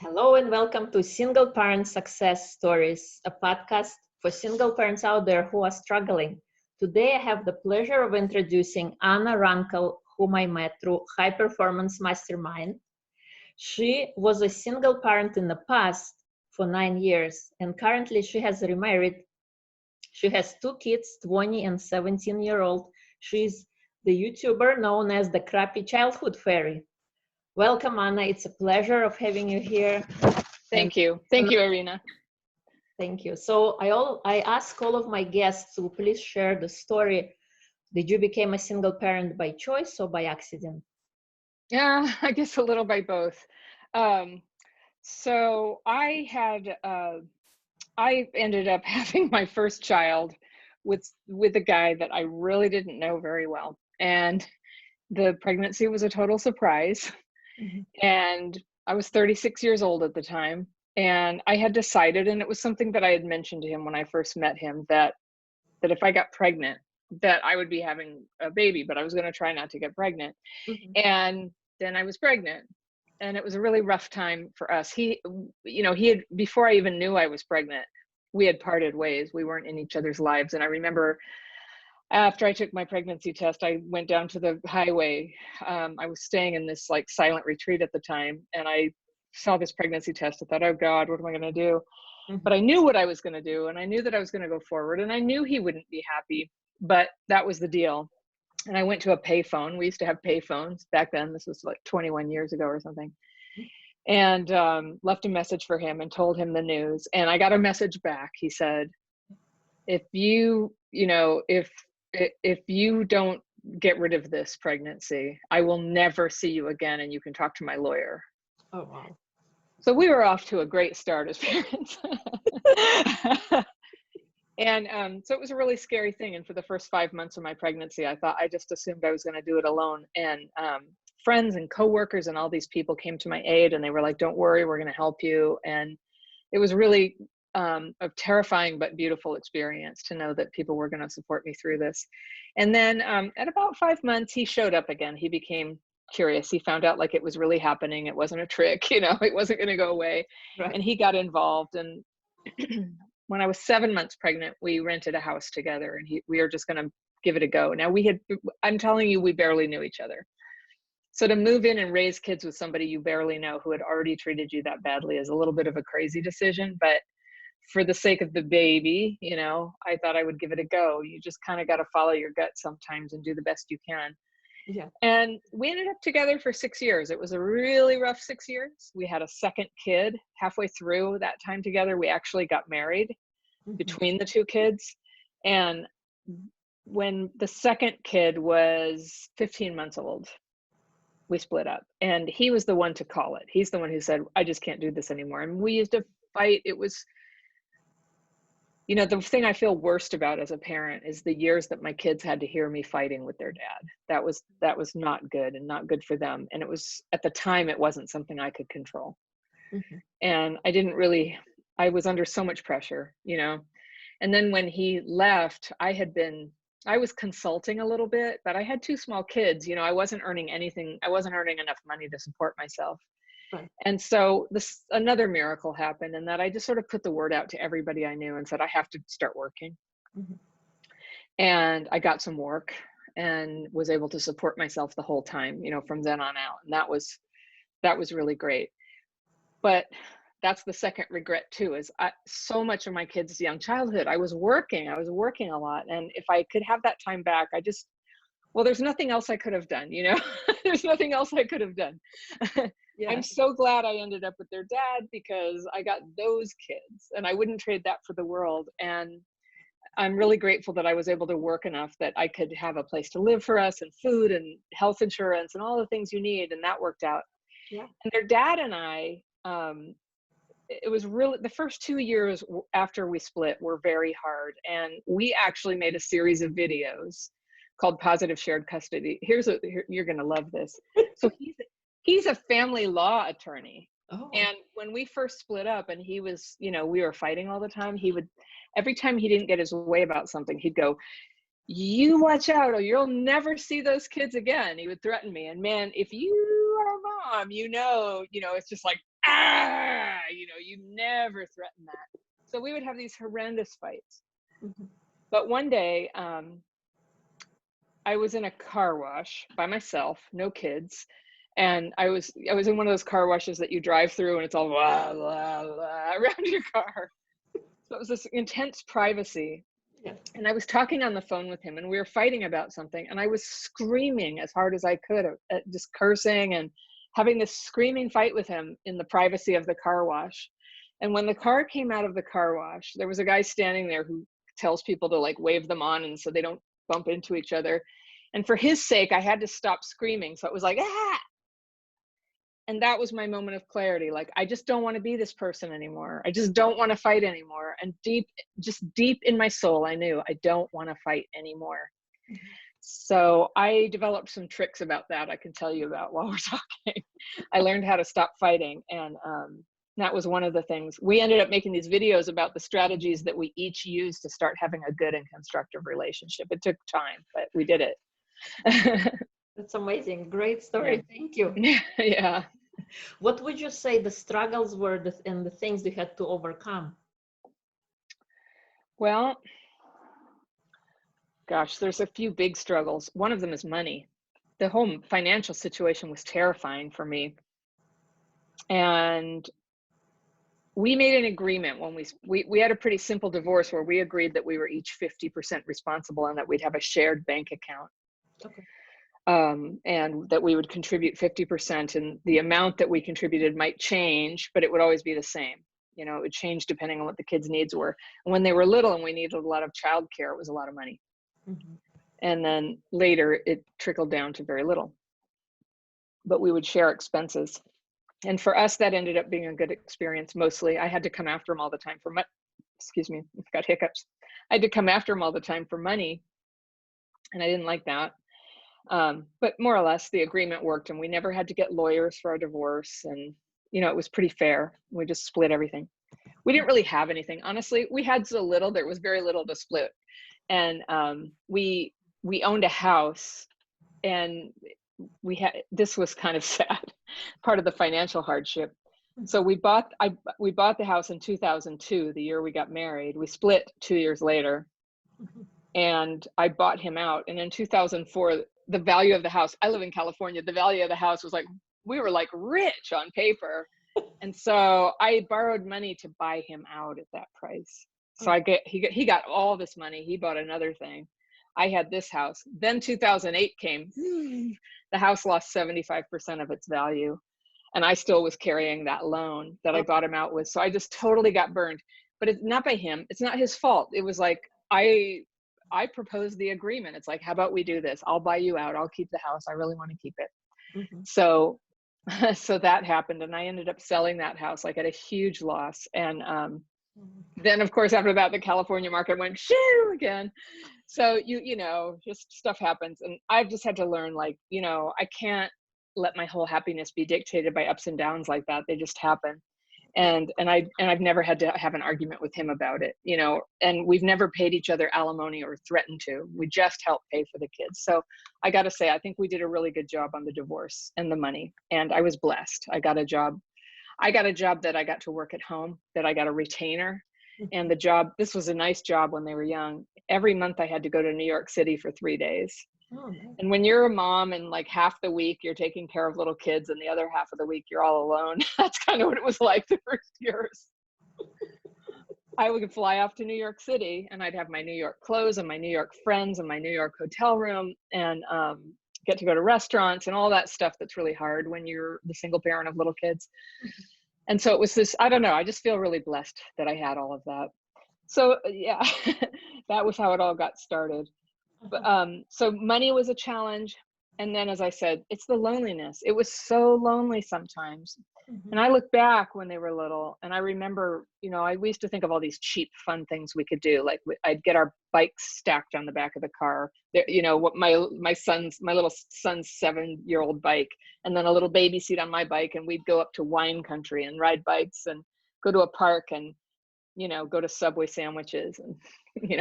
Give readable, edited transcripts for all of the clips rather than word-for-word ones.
Hello and welcome to Single Parent Success Stories, a podcast for single parents out there who are struggling. Today I have the pleasure of introducing Anna Rankel, whom I met through High Performance Mastermind. She was a single parent in the past for 9 years, and currently she has remarried. She has 2 kids, 20 and 17-year-old. She's the YouTuber known as the Crappy Childhood Fairy. Welcome, Anna. It's a pleasure of having you here. Thank you. Thank you, Irina. Thank you. So I ask all of my guests to please share the story. Did you become a single parent by choice or by accident? Yeah, I guess a little by both. So I ended up having my first child with a guy that I really didn't know very well. And the pregnancy was a total surprise. Mm-hmm. And I was 36 years old at the time. And I had decided, and it was something that I had mentioned to him when I first met him, that if I got pregnant, that I would be having a baby, but I was going to try not to get pregnant. Mm-hmm. And then I was pregnant, and it was a really rough time for us. He had, before I even knew I was pregnant, we had parted ways. We weren't in each other's lives. And I remember after I took my pregnancy test, I went down to the highway. I was staying in this like silent retreat at the time, and I saw this pregnancy test. I thought, oh God, what am I going to do? Mm-hmm. But I knew what I was going to do, and I knew that I was going to go forward, and I knew he wouldn't be happy, but that was the deal. And I went to a payphone. We used to have payphones back then. This was like 21 years ago or something. And left a message for him and told him the news. And I got a message back. He said, if you don't get rid of this pregnancy, I will never see you again, and you can talk to my lawyer. Oh, wow. So we were off to a great start as parents. And so it was a really scary thing. And for the first 5 months of my pregnancy, I just assumed I was going to do it alone. And friends and coworkers and all these people came to my aid, and they were like, don't worry, we're going to help you. And it was really a terrifying but beautiful experience to know that people were going to support me through this. And then at about 5 months, he showed up again. He became curious. He found out like it was really happening. It wasn't a trick, it wasn't going to go away. Right. And he got involved. And when I was 7 months pregnant, we rented a house together, and we were just going to give it a go. Now I'm telling you, we barely knew each other. So to move in and raise kids with somebody you barely know who had already treated you that badly is a little bit of a crazy decision, but for the sake of the baby, I thought I would give it a go. You just kind of got to follow your gut sometimes and do the best you can. Yeah. And we ended up together for 6 years. It was a really rough 6 years. We had a second kid halfway through that time together. We actually got married between the 2 kids. And when the second kid was 15 months old, we split up. And he was the one to call it. He's the one who said, I just can't do this anymore. And we used to fight. It was, the thing I feel worst about as a parent is the years that my kids had to hear me fighting with their dad. That was not good, and not good for them. And it was, at the time, it wasn't something I could control. Mm-hmm. And I was under so much pressure, And then when he left, I was consulting a little bit, but I had 2 small kids. I wasn't earning anything. I wasn't earning enough money to support myself. Right. And so another miracle happened, and that I just sort of put the word out to everybody I knew and said, I have to start working. Mm-hmm. And I got some work and was able to support myself the whole time, from then on out. And that was really great. But that's the second regret too, is so much of my kids' young childhood, I was working a lot. And if I could have that time back, there's nothing else I could have done, there's nothing else I could have done. Yeah. I'm so glad I ended up with their dad, because I got those kids, and I wouldn't trade that for the world. And I'm really grateful that I was able to work enough that I could have a place to live for us, and food and health insurance and all the things you need. And that worked out. Yeah. And their dad and I, it was really, the first 2 years after we split were very hard. And we actually made a series of videos called Positive Shared Custody. You're going to love this. So he's a family law attorney. Oh. And when we first split up, and he was, we were fighting all the time, every time he didn't get his way about something, he'd go, you watch out, or you'll never see those kids again. He would threaten me. And man, if you are a mom, it's just like, you never threaten that. So we would have these horrendous fights. Mhm. But one day, I was in a car wash by myself, no kids. And I was in one of those car washes that you drive through and it's all blah, blah, blah around your car. So it was this intense privacy. Yeah. And I was talking on the phone with him and we were fighting about something. And I was screaming as hard as I could, just cursing and having this screaming fight with him in the privacy of the car wash. And when the car came out of the car wash, there was a guy standing there who tells people to like wave them on and so they don't bump into each other. And for his sake, I had to stop screaming. So it was like, ah! And that was my moment of clarity. Like, I just don't want to be this person anymore. I just don't want to fight anymore. And just deep in my soul, I knew I don't want to fight anymore. Mm-hmm. So I developed some tricks about that I can tell you about while we're talking. I learned how to stop fighting. And that was one of the things. We ended up making these videos about the strategies that we each used to start having a good and constructive relationship. It took time, but we did it. That's amazing. Great story. Yeah. Thank you. Yeah. What would you say the struggles were and the things you had to overcome? Well, gosh, there's a few big struggles. One of them is money. The whole financial situation was terrifying for me. And we made an agreement when we had a pretty simple divorce where we agreed that we were each 50% responsible and that we'd have a shared bank account. Okay. And that we would contribute 50%, and the amount that we contributed might change, but it would always be the same. It would change depending on what the kids' needs were. And when they were little and we needed a lot of childcare, it was a lot of money. Mm-hmm. And then later it trickled down to very little, but we would share expenses. And for us, that ended up being a good experience. Mostly I had to come after him all the time for money. Excuse me, I've got hiccups. I had to come after him all the time for money. And I didn't like that. But more or less the agreement worked and we never had to get lawyers for our divorce. And, it was pretty fair. We just split everything. We didn't really have anything. Honestly, we had so little, there was very little to split. And we owned a house and this was kind of sad, part of the financial hardship. So we bought the house in 2002, the year we got married. We split 2 years later. And I bought him out. And in 2004, the value of the house, I live in California, the value of the house was like, we were like rich on paper. And so I borrowed money to buy him out at that price. So he got all this money. He bought another thing. I had this house. Then 2008 came. The house lost 75% of its value. And I still was carrying that loan that I bought him out with. So I just totally got burned. But it's not by him. It's not his fault. It was like, I proposed the agreement. It's like, how about we do this? I'll buy you out. I'll keep the house. I really want to keep it. Mm-hmm. So that happened. And I ended up selling that house like at a huge loss. And then of course, after that, the California market went shoo again. So just stuff happens. And I've just had to learn, like, I can't let my whole happiness be dictated by ups and downs like that. They just happen. And I've never had to have an argument with him about it, and we've never paid each other alimony or threatened to. We just helped pay for the kids. So I got to say, I think we did a really good job on the divorce and the money. And I was blessed. I got a job that I got to work at home, that I got a retainer. And the job, this was a nice job when they were young. Every month I had to go to New York City for 3 days. Oh, nice. And when you're a mom and like half the week you're taking care of little kids and the other half of the week you're all alone, that's kind of what it was like the first years. I would fly off to New York City and I'd have my New York clothes and my New York friends and my New York hotel room and get to go to restaurants and all that stuff that's really hard when you're the single parent of little kids. And so it was this, I don't know, I just feel really blessed that I had all of that. So yeah, that was how it all got started. But, so money was a challenge. And then, as I said, it's the loneliness. It was so lonely sometimes. Mm-hmm. And I look back when they were little and I remember, we used to think of all these cheap, fun things we could do. Like I'd get our bikes stacked on the back of the car, what my little son's 7-year-old bike, and then a little baby seat on my bike. And we'd go up to wine country and ride bikes and go to a park and, go to Subway sandwiches and,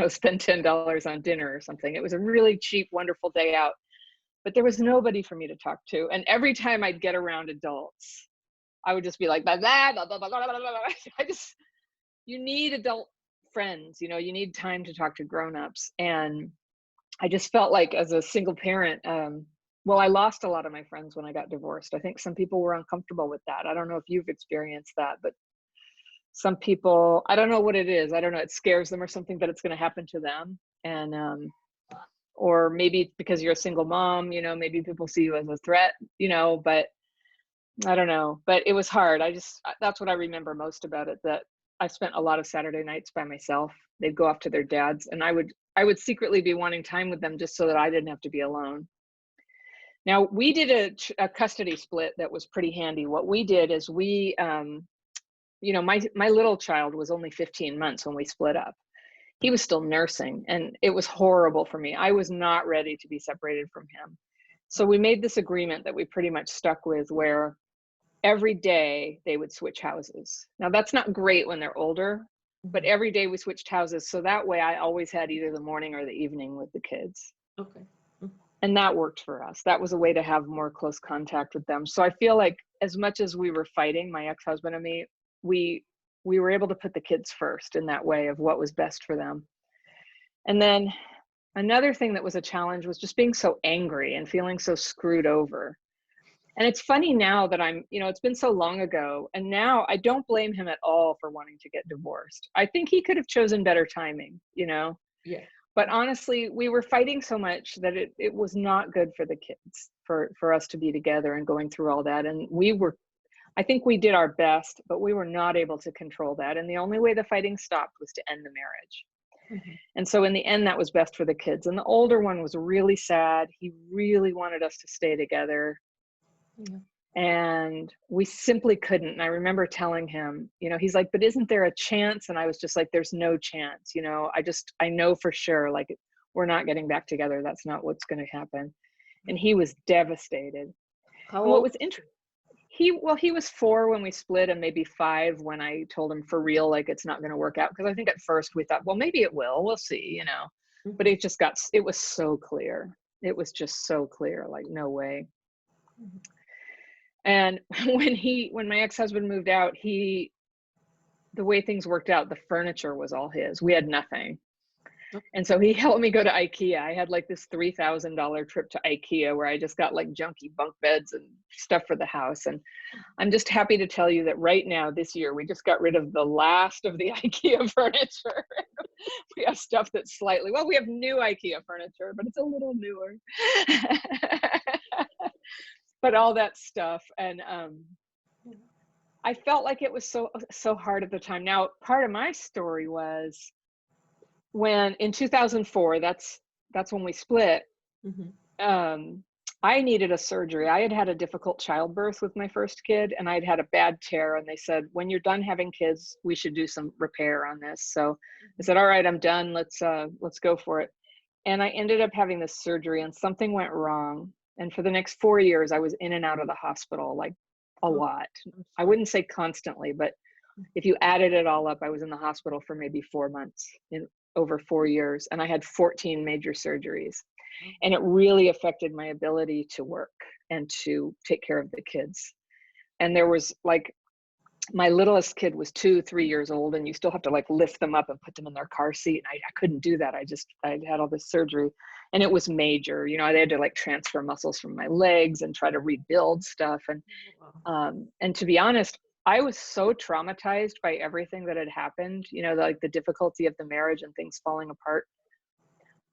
spend $10 on dinner or something. It was a really cheap, wonderful day out, but there was nobody for me to talk to. And every time I'd get around adults, I would just be like, blah, blah, blah, blah, blah, blah, blah, blah. You need adult friends, you know, you need time to talk to grownups. And I just felt like as a single parent, well, I lost a lot of my friends when I got divorced. I think some people were uncomfortable with that. I don't know if you've experienced that, but some people, I don't know what it is. I don't know. It scares them or something that it's going to happen to them. And, or maybe because you're a single mom, you know, maybe people see you as a threat, you know, but I don't know. But it was hard. That's what I remember most about it, that I spent a lot of Saturday nights by myself. They'd go off to their dads, and I would secretly be wanting time with them just so that I didn't have to be alone. Now, we did a custody split that was pretty handy. What we did is we, you know, my little child was only 15 months when we split up. He was still nursing, and it was horrible for me. I was not ready to be separated from him. So we made this agreement that we pretty much stuck with, where every day they would switch houses. Now, that's not great when they're older, but every day we switched houses. So that way I always had either the morning or the evening with the kids. Okay. And that worked for us. That was a way to have more close contact with them. So I feel like as much as we were fighting, my ex-husband and me, we were able to put the kids first in that way of what was best for them. And then another thing that was a challenge was just being so angry and feeling so screwed over. And it's funny now that I'm, you know, it's been so long ago, and now I don't blame him at all for wanting to get divorced. I think he could have chosen better timing, you know? Yeah. But honestly, we were fighting so much that it was not good for the kids, for us to be together and going through all that. And I think we did our best, but we were not able to control that. And the only way the fighting stopped was to end the marriage. And so in the end, that was best for the kids. And the older one was really sad. He really wanted us to stay together. And we simply couldn't. And I remember telling him, you know, he's like, but isn't there a chance? And I was just like, there's no chance, you know, I know for sure, like, we're not getting back together. That's not what's going to happen. And he was devastated. How and what old? was interesting, he was 4 when we split, and maybe 5 when I told him for real, like, it's not going to work out. Because I think at first we thought, well, maybe it will, we'll see, you know. But it was so clear. It was just so clear, like, no way. And when my ex-husband moved out, the way things worked out, the furniture was all his. We had nothing. And so he helped me go to IKEA. I had like this $3,000 trip to IKEA where I just got like junky bunk beds and stuff for the house. And I'm just happy to tell you that right now, this year, we just got rid of the last of the IKEA furniture. We have stuff that's we have new IKEA furniture, but it's a little newer. But all that stuff. And I felt like it was so hard at the time. Now, part of my story was when in 2004, that's when we split. I needed a surgery. I had had a difficult childbirth with my first kid, and I'd had a bad tear. And they said, when you're done having kids, we should do some repair on this. So I said, all right, I'm done. Let's go for it. And I ended up having this surgery, and something went wrong. And for the next 4 years, I was in and out of the hospital, like a lot. I wouldn't say constantly, but if you added it all up, I was in the hospital for maybe 4 months in over 4 years. And I had 14 major surgeries. And it really affected my ability to work and to take care of the kids. And there was like, my littlest kid was 2-3 years old, and you still have to like lift them up and put them in their car seat. And I couldn't do that. I had all this surgery, and it was major. You know, they had to like transfer muscles from my legs and try to rebuild stuff. And to be honest, I was so traumatized by everything that had happened, you know, like the difficulty of the marriage and things falling apart,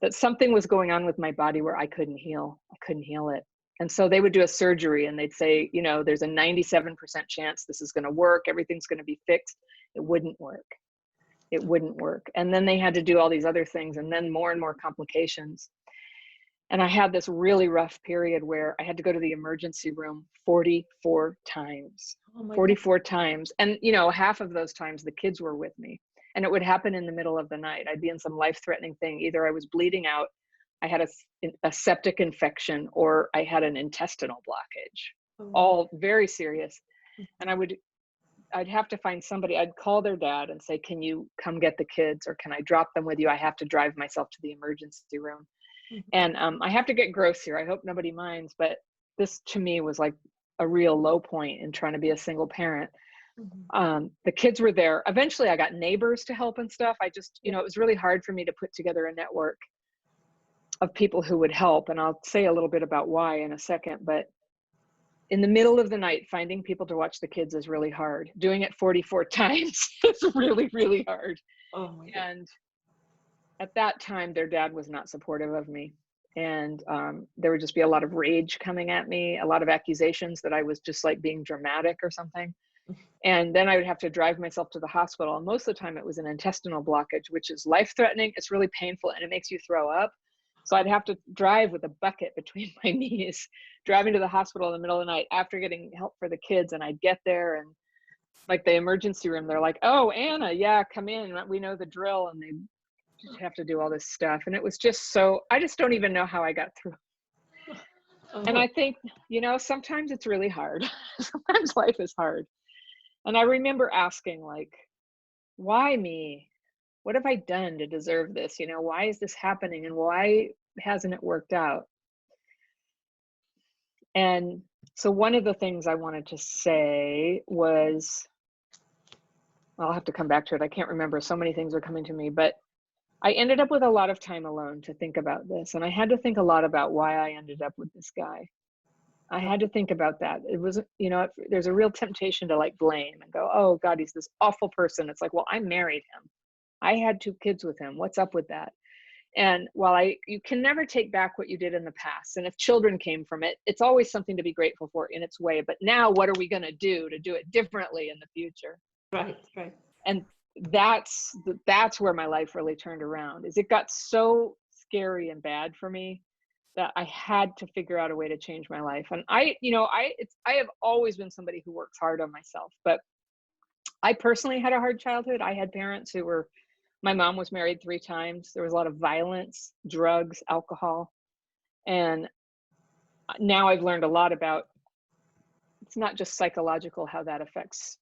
that something was going on with my body where I couldn't heal. I couldn't heal it. And so they would do a surgery, and they'd say, you know, there's a 97% chance this is going to work. Everything's going to be fixed. It wouldn't work. It wouldn't work. And then they had to do all these other things, and then more and more complications. And I had this really rough period where I had to go to the emergency room 44 times, 44 times. And, you know, half of those times the kids were with me, and it would happen in the middle of the night. I'd be in some life-threatening thing. Either I was bleeding out, I had a septic infection, or I had an intestinal blockage, all very serious. And I'd have to find somebody. I'd call their dad and say, can you come get the kids, or can I drop them with you? I have to drive myself to the emergency room. And I have to get gross here. I hope nobody minds, but this to me was like a real low point in trying to be a single parent. Mm-hmm. The kids were there. Eventually I got neighbors to help and stuff. I just, it was really hard for me to put together a network of people who would help. And I'll say a little bit about why in a second, but in the middle of the night, finding people to watch the kids is really hard. Doing it 44 times is really, really hard. Oh my God. And at that time, their dad was not supportive of me. And there would just be a lot of rage coming at me, a lot of accusations that I was just like being dramatic or something. And then I would have to drive myself to the hospital. And most of the time it was an intestinal blockage, which is life-threatening. It's really painful and it makes you throw up. So I'd have to drive with a bucket between my knees, driving to the hospital in the middle of the night after getting help for the kids. And I'd get there and like the emergency room, they're like, "Oh, Anna, yeah, come in. We know the drill." And they just have to do all this stuff. And it was just so, I just don't even know how I got through. And I think, sometimes it's really hard. Sometimes life is hard. And I remember asking like, why me? What have I done to deserve this? Why is this happening? And why hasn't it worked out? And so one of the things I wanted to say was, I'll have to come back to it. I can't remember. So many things are coming to me, but I ended up with a lot of time alone to think about this. And I had to think a lot about why I ended up with this guy. I had to think about that. It was, there's a real temptation to like blame and go, "Oh God, he's this awful person." It's like, well, I married him. I had 2 kids with him. What's up with that? And while you can never take back what you did in the past. And if children came from it, it's always something to be grateful for in its way. But now what are we going to do it differently in the future? Right. And that's where my life really turned around. Is it got so scary and bad for me that I had to figure out a way to change my life. And I have always been somebody who works hard on myself, but I personally had a hard childhood. I had parents my mom was married 3 times. There was a lot of violence, drugs, alcohol. And now I've learned a lot about, it's not just psychological, how that affects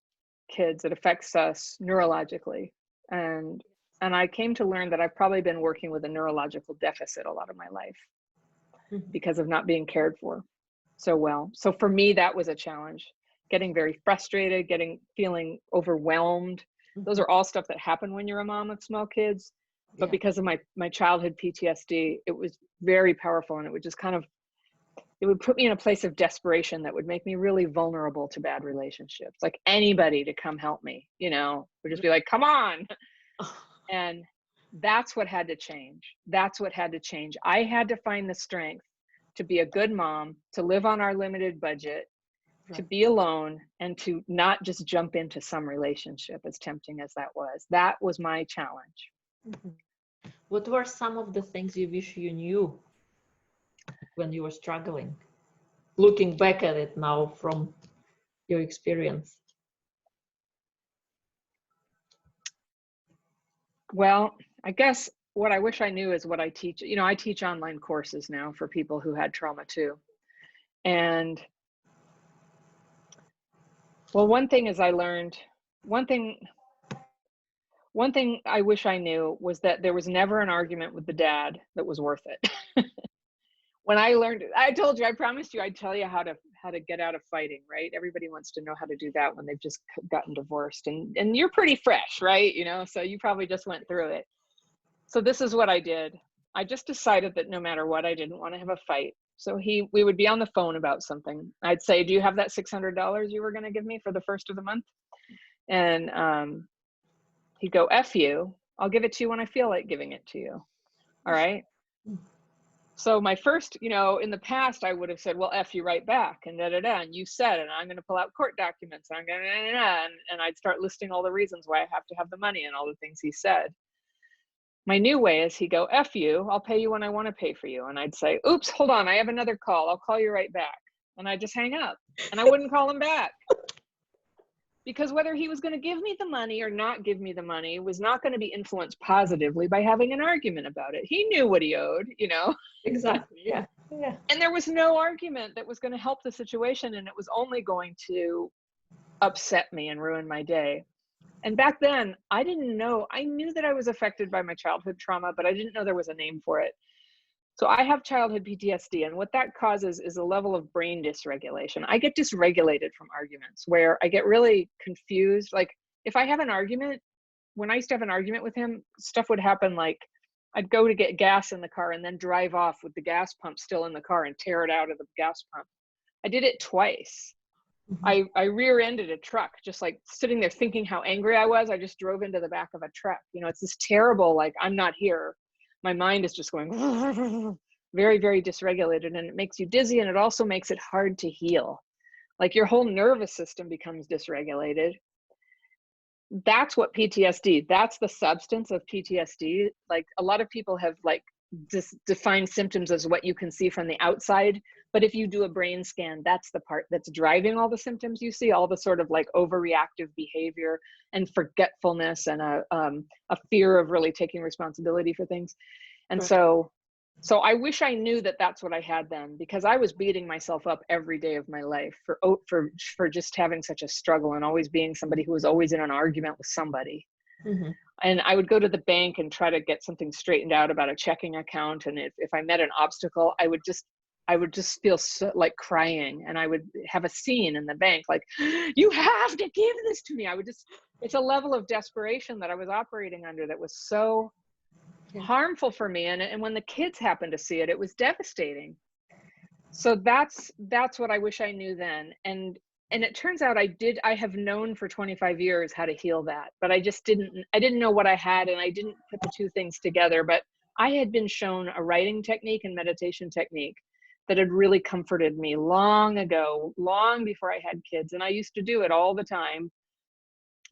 kids. It affects us neurologically. And I came to learn that I've probably been working with a neurological deficit a lot of my life because of not being cared for so well. So for me, that was a challenge. Getting very frustrated, feeling overwhelmed. Those are all stuff that happen when you're a mom of small kids. But because of my childhood PTSD, it was very powerful. And it would just it would put me in a place of desperation that would make me really vulnerable to bad relationships. Like anybody to come help me, would just be like, "Come on." And that's what had to change. I had to find the strength to be a good mom, to live on our limited budget, to be alone, and to not just jump into some relationship, as tempting as that was. That was my challenge. Mm-hmm. What were some of the things you wish you knew when you were struggling, looking back at it now from your experience? Well, I guess what I wish I knew is what I teach. I teach online courses now for people who had trauma too. And well, one thing I wish I knew was that there was never an argument with the dad that was worth it. When I learned, I told you, I promised you I'd tell you how to get out of fighting, right? Everybody wants to know how to do that when they've just gotten divorced, and you're pretty fresh, right? So you probably just went through it. So this is what I did. I just decided that no matter what, I didn't want to have a fight. So we would be on the phone about something. I'd say, "Do you have that $600 you were going to give me for the first of the month?" And he'd go, "F you. I'll give it to you when I feel like giving it to you." All right. So my first, in the past, I would have said, "Well, F you right back," and and you said, and I'm going to pull out court documents, and I'm going to, and I'd start listing all the reasons why I have to have the money and all the things he said. My new way is he'd go, "F you, I'll pay you when I want to pay for you." And I'd say, "Oops, hold on, I have another call. I'll call you right back." And I'd just hang up, and I wouldn't call him back. Because whether he was going to give me the money or not give me the money was not going to be influenced positively by having an argument about it. He knew what he owed, Exactly. Yeah. And there was no argument that was going to help the situation, and it was only going to upset me and ruin my day. And back then, I didn't know. I knew that I was affected by my childhood trauma, but I didn't know there was a name for it. So I have childhood PTSD, and what that causes is a level of brain dysregulation. I get dysregulated from arguments where I get really confused. Like if I have an argument, when I used to have an argument with him, stuff would happen like I'd go to get gas in the car and then drive off with the gas pump still in the car and tear it out of the gas pump. I did it twice. I rear-ended a truck, just like sitting there thinking how angry I was. I just drove into the back of a truck. You know, it's this terrible, like, I'm not here. My mind is just going very, very dysregulated, and it makes you dizzy, and it also makes it hard to heal. Like your whole nervous system becomes dysregulated. That's what PTSD, that's the substance of PTSD. Like a lot of people have like defined symptoms as what you can see from the outside. But if you do a brain scan, that's the part that's driving all the symptoms you see, all the sort of like overreactive behavior and forgetfulness and a fear of really taking responsibility for things. And right. So I wish I knew that that's what I had then, because I was beating myself up every day of my life for just having such a struggle and always being somebody who was always in an argument with somebody. Mm-hmm. And I would go to the bank and try to get something straightened out about a checking account. And if I met an obstacle, I would just feel so, like crying, and I would have a scene in the bank, like, you have to give this to me. It's a level of desperation that I was operating under that was so harmful for me. And when the kids happened to see it, it was devastating. So that's what I wish I knew then. And it turns out I have known for 25 years how to heal that, but I didn't know what I had, and I didn't put the two things together. But I had been shown a writing technique and meditation technique that had really comforted me long ago, long before I had kids. And I used to do it all the time.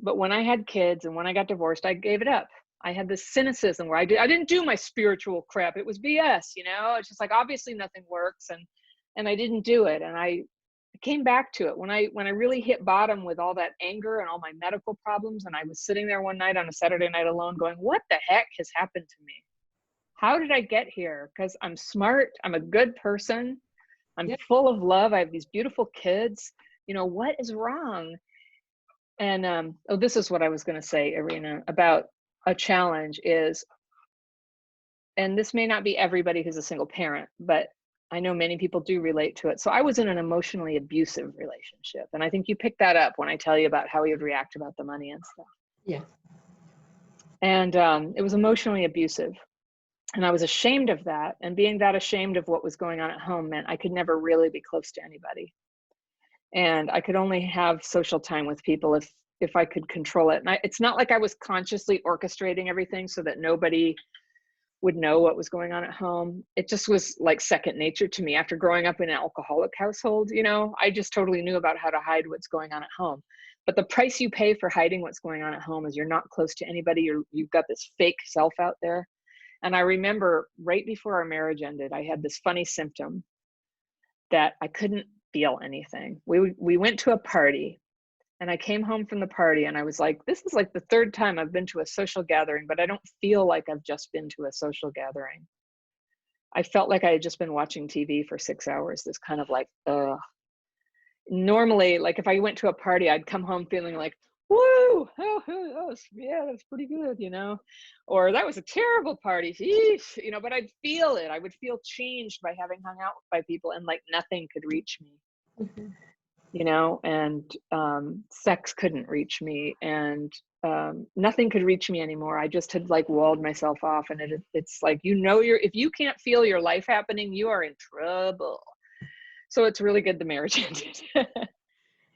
But when I had kids and when I got divorced, I gave it up. I had this cynicism where I didn't do my spiritual crap. It was BS, you know? It's just like, obviously nothing works. And I didn't do it. And I came back to it when I really hit bottom with all that anger and all my medical problems. And I was sitting there one night on a Saturday night alone going, what the heck has happened to me? How did I get here? Because I'm smart. I'm a good person. I'm full of love. I have these beautiful kids. You know, what is wrong? And this is what I was going to say, Irina, about a challenge is, and this may not be everybody who's a single parent, but I know many people do relate to it. So I was in an emotionally abusive relationship. And I think you picked that up when I tell you about how he would react about the money and stuff. Yeah. And it was emotionally abusive. And I was ashamed of that. And being that ashamed of what was going on at home meant I could never really be close to anybody. And I could only have social time with people if I could control it. And it's not like I was consciously orchestrating everything so that nobody would know what was going on at home. It just was like second nature to me. After growing up in an alcoholic household, you know, I just totally knew about how to hide what's going on at home. But the price you pay for hiding what's going on at home is you're not close to anybody. You've got this fake self out there. And I remember right before our marriage ended, I had this funny symptom that I couldn't feel anything. We went to a party, and I came home from the party, and I was like, this is like the third time I've been to a social gathering, but I don't feel like I've just been to a social gathering. I felt like I had just been watching TV for 6 hours, this kind of like, normally, like if I went to a party, I'd come home feeling like, woo, yeah, that's pretty good, you know, or that was a terrible party, eesh, you know, but I'd feel it. I would feel changed by having hung out by people, and like nothing could reach me, you know, and sex couldn't reach me, and nothing could reach me anymore. I just had like walled myself off, and it's like, you know, if you can't feel your life happening, you are in trouble. So it's really good the marriage ended.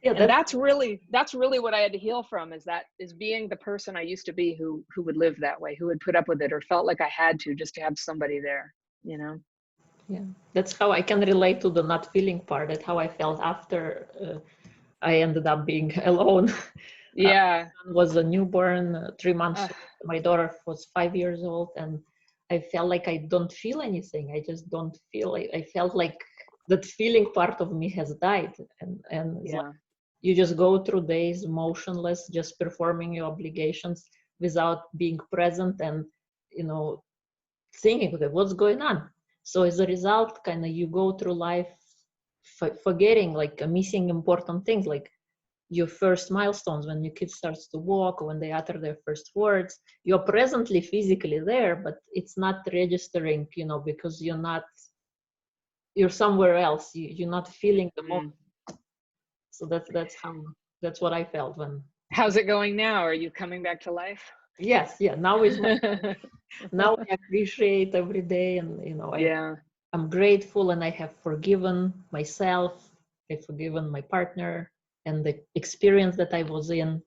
Yeah, and that's really what I had to heal from, is being the person I used to be who would live that way, who would put up with it or felt like I had to just to have somebody there, you know? Yeah, that's how I can relate to the not feeling part. That's how I felt after I ended up being alone. Yeah. My son was a newborn, 3 months old. My daughter was 5 years old, and I felt like I don't feel anything. I just don't feel. I felt like that feeling part of me has died, and Yeah. like you just go through days motionless, just performing your obligations without being present and, you know, thinking, okay, what's going on? So as a result, kind of you go through life forgetting, like missing important things. Like your first milestones, when your kid starts to walk or when they utter their first words. You're presently physically there, but it's not registering, because you're somewhere else. You're not feeling the moment. So that's what I felt when. How's it going now? Are you coming back to life? Yes, yeah. Now is now I appreciate every day, and I'm grateful, and I have forgiven myself. I've forgiven my partner and the experience that I was in.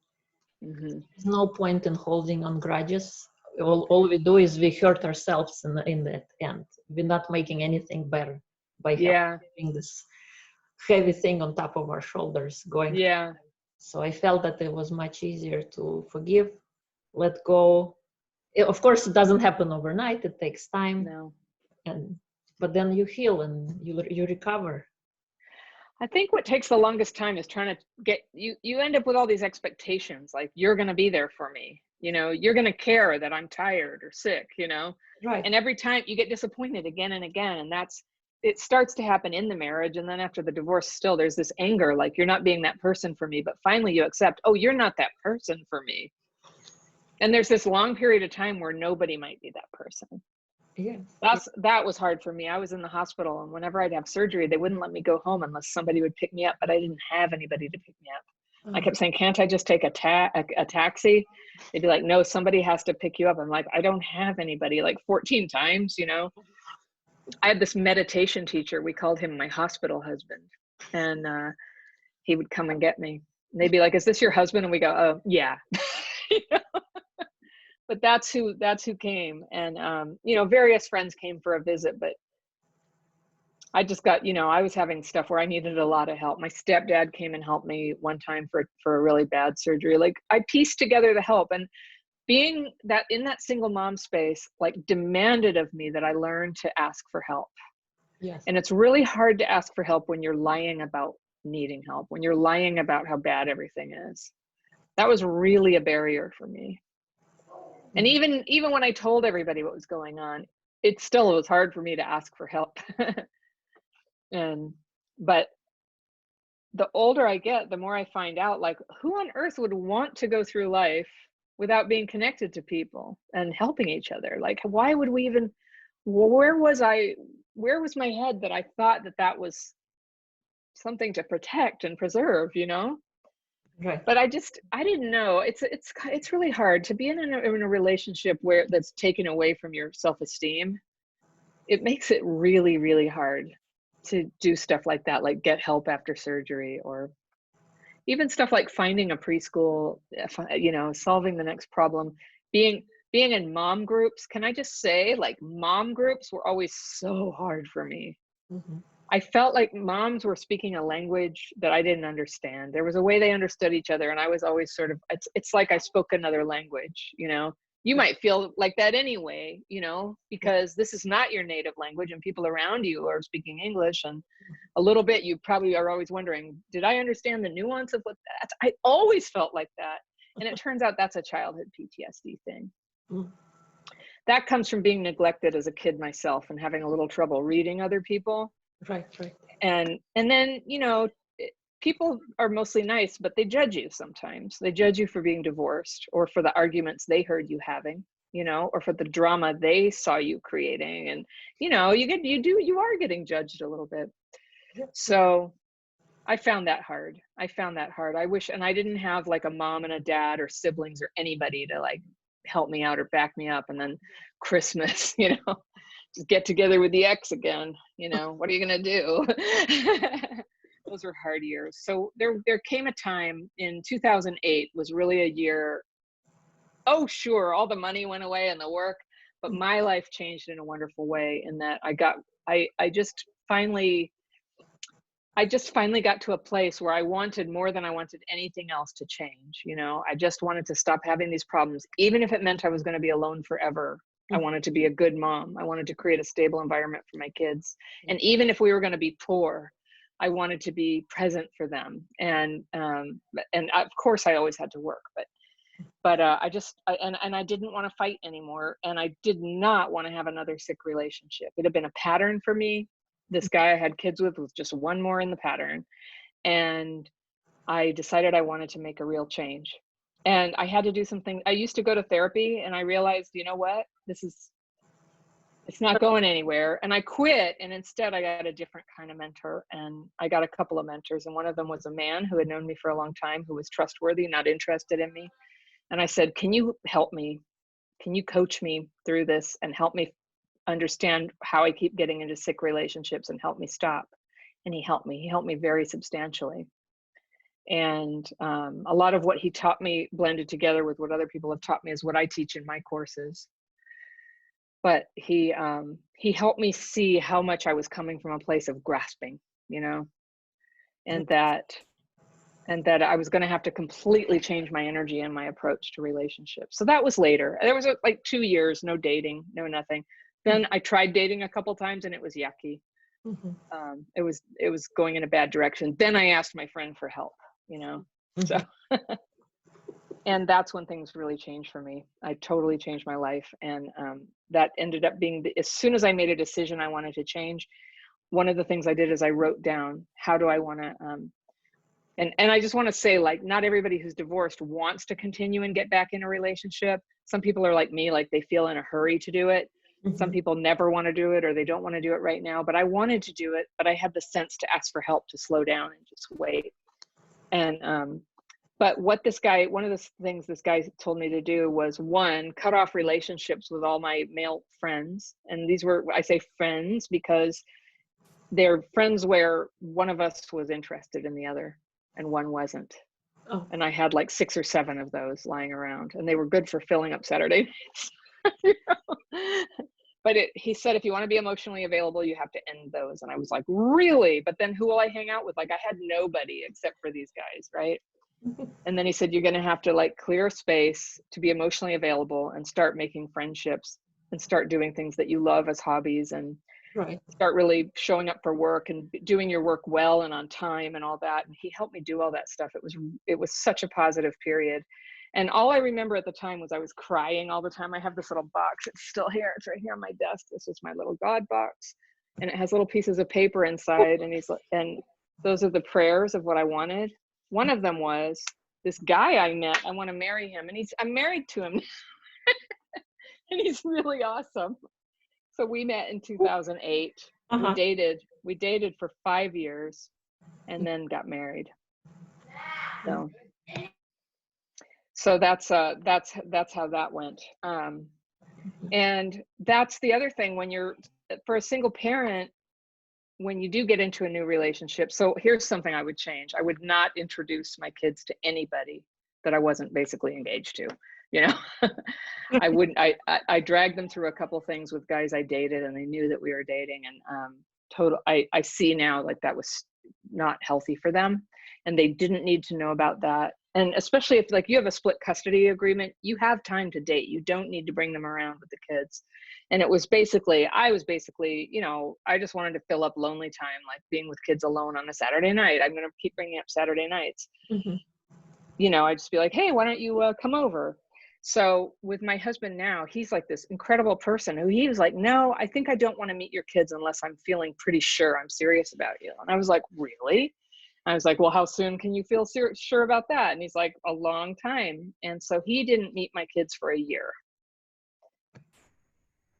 There's no point in holding on grudges. All we do is we hurt ourselves in that end. We're not making anything better by having this heavy thing on top of our shoulders going. Yeah. So I felt that it was much easier to forgive, let go. Of course, it doesn't happen overnight. It takes time. No. But then you heal and you recover. I think what takes the longest time is trying to get you end up with all these expectations, like you're going to be there for me. You're going to care that I'm tired or sick, Right. And every time you get disappointed again and again. And it starts to happen in the marriage. And then after the divorce, still there's this anger, like you're not being that person for me. But finally you accept, oh, you're not that person for me. And there's this long period of time where nobody might be that person. Yes. That was hard for me. I was in the hospital, and whenever I'd have surgery, they wouldn't let me go home unless somebody would pick me up, but I didn't have anybody to pick me up. I kept saying, can't I just take a taxi? They'd be like, no, somebody has to pick you up. I'm like, I don't have anybody, like 14 times, I had this meditation teacher. We called him my hospital husband, and he would come and get me. And they'd be like, is this your husband? And we go, oh, yeah. But that's who came. And, various friends came for a visit, but I just got, I was having stuff where I needed a lot of help. My stepdad came and helped me one time for a really bad surgery. Like I pieced together the help, and being that in that single mom space, like demanded of me that I learn to ask for help. Yes. And it's really hard to ask for help when you're lying about needing help, when you're lying about how bad everything is. That was really a barrier for me. And even when I told everybody what was going on, it still was hard for me to ask for help. But the older I get, the more I find out, like, who on earth would want to go through life without being connected to people and helping each other? Like, why would we even, where was my head that I thought that was something to protect and preserve, Right. But I didn't know. It's really hard to be in a relationship where that's taken away from your self-esteem. It makes it really, really hard to do stuff like that, like get help after surgery, or even stuff like finding a preschool, solving the next problem, being in mom groups. Can I just say, like, mom groups were always so hard for me. I felt like moms were speaking a language that I didn't understand. There was a way they understood each other, and I was always sort of, it's like I spoke another language, You might feel like that anyway, because this is not your native language, and people around you are speaking English, and a little bit, you probably are always wondering, did I understand the nuance of what that? I always felt like that. And it turns out that's a childhood PTSD thing. That comes from being neglected as a kid myself and having a little trouble reading other people. Right. And then, people are mostly nice, but they judge you sometimes. They judge you for being divorced, or for the arguments they heard you having, or for the drama they saw you creating. And, you are getting judged a little bit. So I found that hard. I wish, and I didn't have like a mom and a dad or siblings or anybody to like help me out or back me up. And then Christmas, just get together with the ex again, what are you going to do? Those were hard years. So there came a time in 2008 was really a year. Oh, sure. All the money went away and the work, but my life changed in a wonderful way in that I just finally got to a place where I wanted more than I wanted anything else to change. I just wanted to stop having these problems, even if it meant I was going to be alone forever. I wanted to be a good mom. I wanted to create a stable environment for my kids. And even if we were going to be poor, I wanted to be present for them. And of course I always had to work, but I didn't want to fight anymore. And I did not want to have another sick relationship. It had been a pattern for me. This guy I had kids with was just one more in the pattern. And I decided I wanted to make a real change. And I had to do something. I used to go to therapy, and I realized, you know what, it's not going anywhere. And I quit, and instead I got a different kind of mentor, and I got a couple of mentors. And one of them was a man who had known me for a long time, who was trustworthy, not interested in me. And I said, can you help me? Can you coach me through this and help me understand how I keep getting into sick relationships and help me stop? And he helped me. He helped me very substantially. And a lot of what he taught me blended together with what other people have taught me is what I teach in my courses. But he helped me see how much I was coming from a place of grasping, you know, and that I was going to have to completely change my energy and my approach to relationships. So that was later. There was like 2 years, no dating, no nothing. Then I tried dating a couple times, and it was yucky. It was going in a bad direction. Then I asked my friend for help, you know. So and that's when things really changed for me. I totally changed my life. And that ended up being, as soon as I made a decision I wanted to change, one of the things I did is I wrote down, how do I want to, and I just want to say, like, not everybody who's divorced wants to continue and get back in a relationship. Some people are like me, like they feel in a hurry to do it. Some people never want to do it, or they don't want to do it right now. But I wanted to do it, but I had the sense to ask for help, to slow down and just wait. And but what this guy, one of the things this guy told me to do was, one, cut off relationships with all my male friends. And these were, I say friends because they're friends where one of us was interested in the other and one wasn't. Oh. And I had like 6 or 7 of those lying around, and they were good for filling up Saturday nights. You know? But he said, if you want to be emotionally available, you have to end those. And I was like, really? But then who will I hang out with? Like, I had nobody except for these guys, right? And then he said, you're going to have to like clear space to be emotionally available and start making friendships and start doing things that you love as hobbies, and start really showing up for work and doing your work well and on time and all that. And he helped me do all that stuff. It was such a positive period. And all I remember at the time was I was crying all the time. I have this little box. It's still here. It's right here on my desk. This is my little God box. And it has little pieces of paper inside. And those are the prayers of what I wanted. One of them was, this guy I met, I want to marry him. And I'm married to him. And he's really awesome. So we met in 2008. We dated for 5 years and then got married. So that's how that went. And that's the other thing, when you're, for a single parent, when you do get into a new relationship. So here's something I would change. I would not introduce my kids to anybody that I wasn't basically engaged to, you know. I dragged them through a couple things with guys I dated, and they knew that we were dating, and I see now, like, that was not healthy for them, and they didn't need to know about that. And especially if, like, you have a split custody agreement, you have time to date. You don't need to bring them around with the kids. And I was basically, you know, I just wanted to fill up lonely time, like being with kids alone on a Saturday night. I'm going to keep bringing up Saturday nights. You know, I'd just be like, hey, why don't you come over? So with my husband now, he's like this incredible person who, he was like, no, I think I don't want to meet your kids unless I'm feeling pretty sure I'm serious about you. And I was like, really? I was like, well, how soon can you feel sure about that? And he's like, a long time. And so he didn't meet my kids for a year.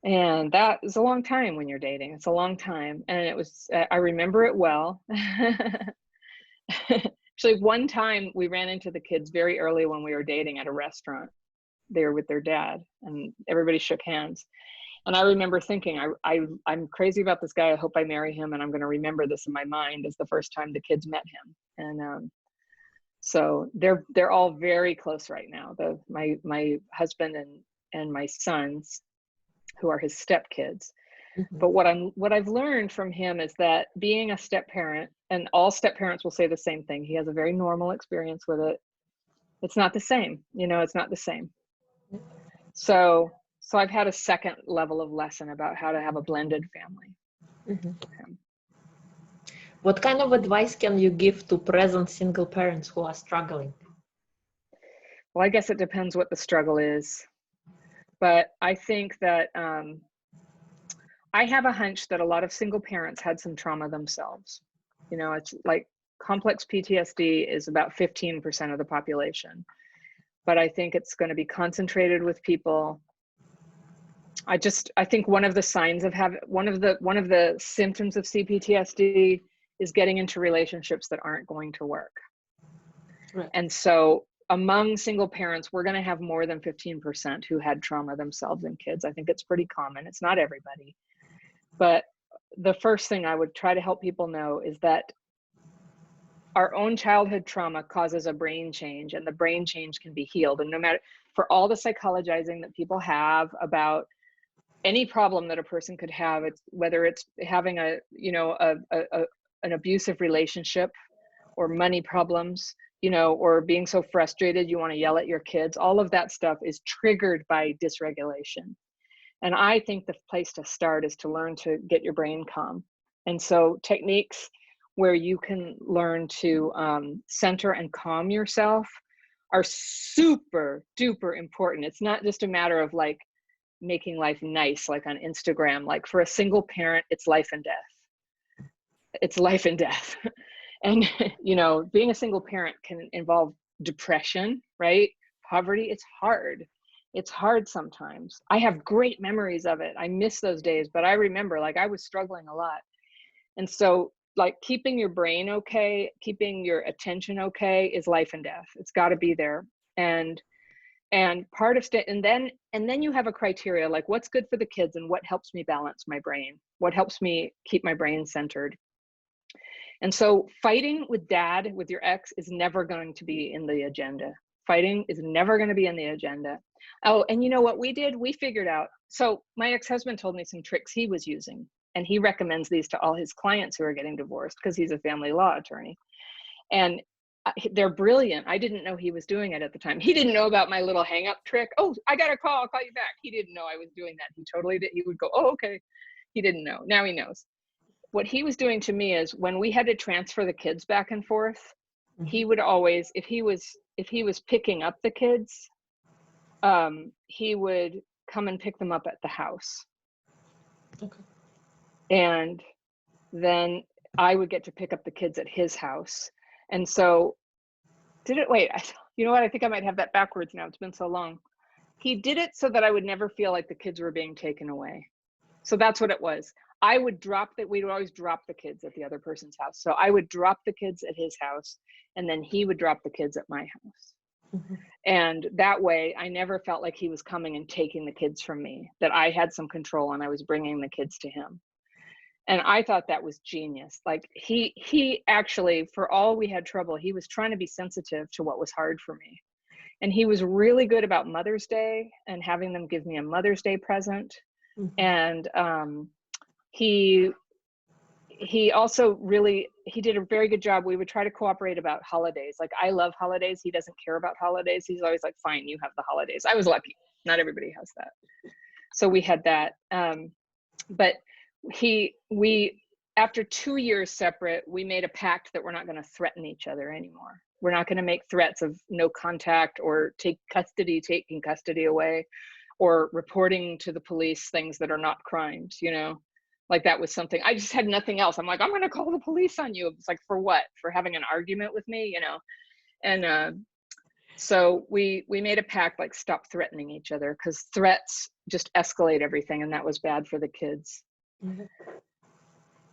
And that is a long time when you're dating. It's a long time. And it was, I remember it well. Actually, one time we ran into the kids very early when we were dating at a restaurant. They were with their dad, and everybody shook hands. And I remember thinking, I'm crazy about this guy. I hope I marry him, and I'm going to remember this in my mind as the first time the kids met him. And so they're all very close right now. My husband and my sons, who are his stepkids. But what I've learned from him is that being a step parent, and all step parents will say the same thing, he has a very normal experience with it. It's not the same, you know, it's not the same. So I've had a second level of lesson about how to have a blended family. What kind of advice can you give to present single parents who are struggling? Well, I guess it depends what the struggle is. But I think that I have a hunch that a lot of single parents had some trauma themselves. You know, it's like complex PTSD is about 15% of the population, but I think it's going to be concentrated with people. I think one of the signs of one of the symptoms of CPTSD is getting into relationships that aren't going to work. Right. And so among single parents, we're going to have more than 15% who had trauma themselves in kids. I think it's pretty common. It's not everybody. But the first thing I would try to help people know is that our own childhood trauma causes a brain change, and the brain change can be healed. And no matter, for all the psychologizing that people have about any problem that a person could have, it's whether it's having an abusive relationship, or money problems, or being so frustrated you want to yell at your kids, all of that stuff is triggered by dysregulation. And I think the place to start is to learn to get your brain calm. And so techniques where you can learn to center and calm yourself are super duper important. It's not just a matter of like making life nice, like on Instagram. Like for a single parent, it's life and death. It's life and death. And, being a single parent can involve depression, right? Poverty, it's hard. It's hard sometimes. I have great memories of it. I miss those days, but I remember like I was struggling a lot. And so like keeping your brain okay, keeping your attention okay is life and death. It's got to be there. And part of and then you have a criteria like what's good for the kids and what helps me balance my brain, what helps me keep my brain centered. And so fighting with dad, with your ex, is never going to be in the agenda. Fighting is never going to be in the agenda. Oh, and you know what we did? We figured out. So my ex-husband told me some tricks he was using, and he recommends these to all his clients who are getting divorced because he's a family law attorney. And they're brilliant. I didn't know he was doing it at the time. He didn't know about my little hang up trick. Oh, I got a call. I'll call you back. He didn't know I was doing that. He totally did. He would go, oh, okay. He didn't know. Now he knows. What he was doing to me is when we had to transfer the kids back and forth, he would always, if he was picking up the kids, he would come and pick them up at the house. Okay. And then I would get to pick up the kids at his house. And so you know what? I think I might have that backwards now. It's been so long. He did it so that I would never feel like the kids were being taken away. So that's what it was. We'd always drop the kids at the other person's house. So I would drop the kids at his house, and then he would drop the kids at my house. Mm-hmm. And that way I never felt like he was coming and taking the kids from me, that I had some control and I was bringing the kids to him. And I thought that was genius. Like he actually, for all we had trouble, he was trying to be sensitive to what was hard for me. And he was really good about Mother's Day and having them give me a Mother's Day present. Mm-hmm. And he also he did a very good job. We would try to cooperate about holidays. Like I love holidays. He doesn't care about holidays. He's always like, fine, you have the holidays. I was lucky. Not everybody has that. So we had that. But after 2 years separate, we made a pact that we're not going to threaten each other anymore. We're not going to make threats of no contact or taking custody away, or reporting to the police things that are not crimes, like that was something. I just had nothing else. I'm like, I'm going to call the police on you. It's like, for what? For having an argument with me, And so we made a pact, like, stop threatening each other, because threats just escalate everything, and that was bad for the kids. Mm-hmm.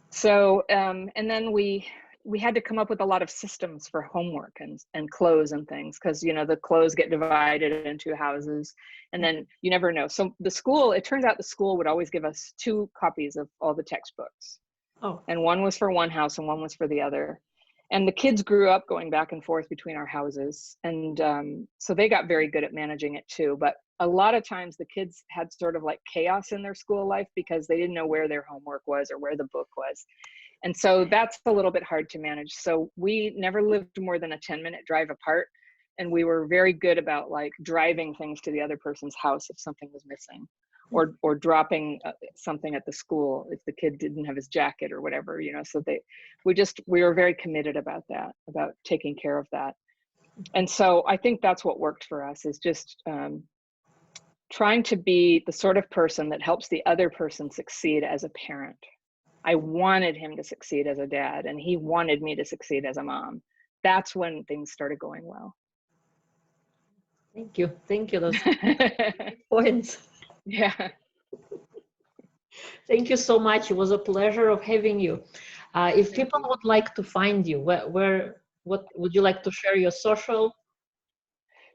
So, and then we had to come up with a lot of systems for homework and clothes and things, because, the clothes get divided into houses, and then you never know. So it turns out the school would always give us 2 copies of all the textbooks. Oh. And one was for one house and one was for the other. And the kids grew up going back and forth between our houses. And so they got very good at managing it too. But a lot of times the kids had sort of like chaos in their school life because they didn't know where their homework was or where the book was. And so that's a little bit hard to manage. So we never lived more than a 10-minute drive apart. And we were very good about like driving things to the other person's house if something was missing, or dropping something at the school if the kid didn't have his jacket or whatever, so we were very committed about that, about taking care of that. And so I think that's what worked for us, is just trying to be the sort of person that helps the other person succeed as a parent. I wanted him to succeed as a dad, and he wanted me to succeed as a mom. That's when things started going well. Thank you. Thank you. Those points. Yeah. Thank you so much. It was a pleasure of having you. If people would like to find you, what would you like to share your social?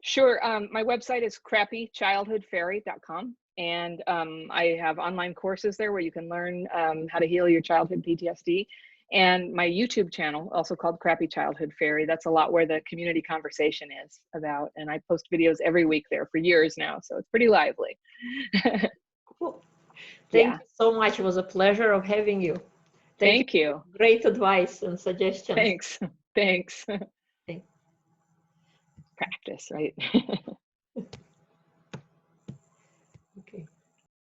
Sure. My website is crappychildhoodfairy.com. And I have online courses there where you can learn how to heal your childhood PTSD. And my YouTube channel, also called Crappy Childhood Fairy, that's a lot where the community conversation is about. And I post videos every week there for years now, so it's pretty lively. Cool. Thank you so much. It was a pleasure of having you. Thank you. Great advice and suggestions. Thanks. Okay. Practice, right?